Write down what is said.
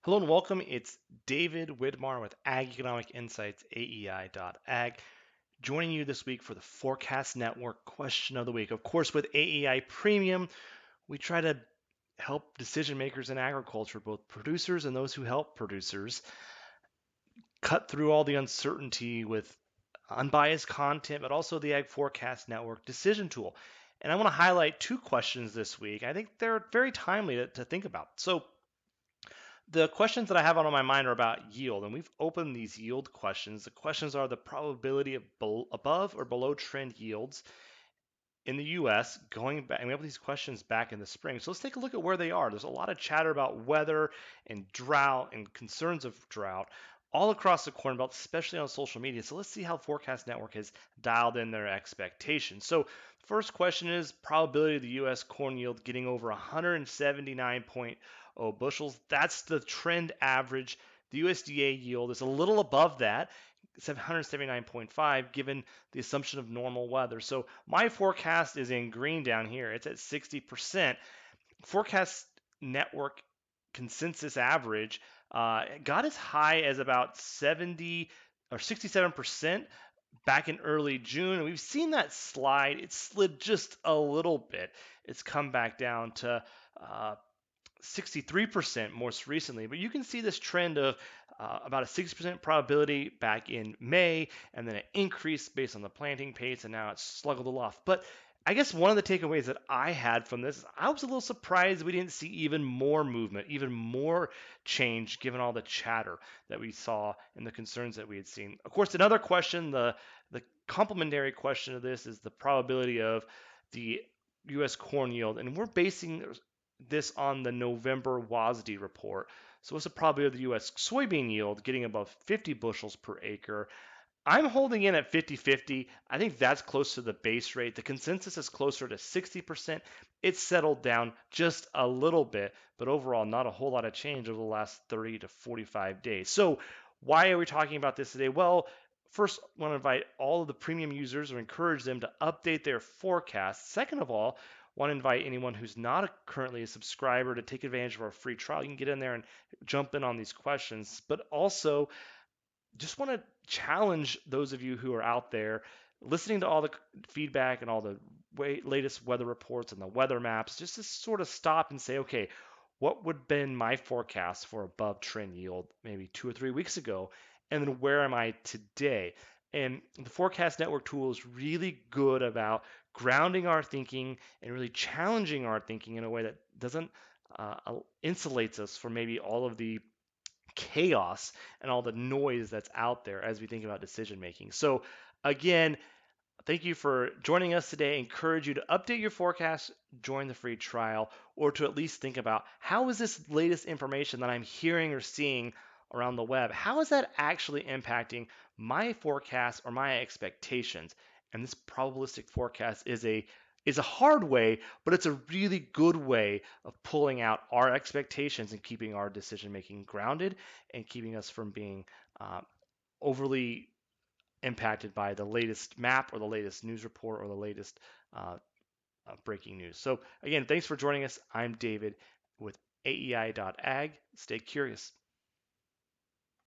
Hello and welcome. It's David Widmar with Ag Economic Insights, AEI.ag, joining you this week for the Forecast Network question of the week. Of course, with AEI Premium, we try to help decision makers in agriculture, both producers and those who help producers, cut through all the uncertainty with unbiased content, but also the Ag Forecast Network decision tool. And I want to highlight two questions this week. I think they're very timely to think about. So, the questions that I have on my mind are about yield, and we've opened these yield questions. The questions are the probability of above or below trend yields in the US going back, and we have these questions back in the spring. So let's take a look at where they are. There's a lot of chatter about weather and drought and concerns of drought all across the Corn Belt, especially on social media. So let's see how Forecast Network has dialed in their expectations. So first question is probability of the US corn yield getting over 179.0 bushels. That's the trend average. The USDA yield is a little above that. 179.5 given the assumption of normal weather. So my forecast is in green down here. It's at 60%. Forecast network consensus average got as high as about 70 or 67% back in early June. And we've seen that slide. It slid just a little bit. It's come back down to 63% most recently, but you can see this trend of about a 60% probability back in May, and then it increased based on the planting pace, and now it's slugged a little off. But I guess one of the takeaways that I had from this, I was a little surprised we didn't see even more movement, even more change, given all the chatter that we saw and the concerns that we had seen. Of course, another question, the complementary question of this is the probability of the U.S. corn yield, and we're basing this on the November WASDE report. So what's the probability of the U.S. soybean yield getting above 50 bushels per acre? I'm holding in at 50-50. I think that's close to the base rate. The consensus is closer to 60%. It's settled down just a little bit, but overall not a whole lot of change over the last 30 to 45 days. So why are we talking about this today? Well, first, I want to invite all of the premium users or encourage them to update their forecasts. Second of all, want to invite anyone who's not currently a subscriber to take advantage of our free trial. You can get in there and jump in on these questions, but also just want to challenge those of you who are out there listening to all the feedback and all the latest weather reports and the weather maps, just to sort of stop and say, okay, what would have been my forecast for above trend yield maybe 2 or 3 weeks ago? And then where am I today? And the Forecast Network tool is really good about grounding our thinking and really challenging our thinking in a way that doesn't insulates us from maybe all of the chaos and all the noise that's out there as we think about decision making. So, again, thank you for joining us today. I encourage you to update your forecast, join the free trial, or to at least think about how is this latest information that I'm hearing or seeing around the web, how is that actually impacting my forecast or my expectations? And this probabilistic forecast is a hard way, but it's a really good way of pulling out our expectations and keeping our decision making grounded and keeping us from being overly impacted by the latest map or the latest news report or the latest uh, breaking news. So again, thanks for joining us. I'm David with AEI.ag. Stay curious.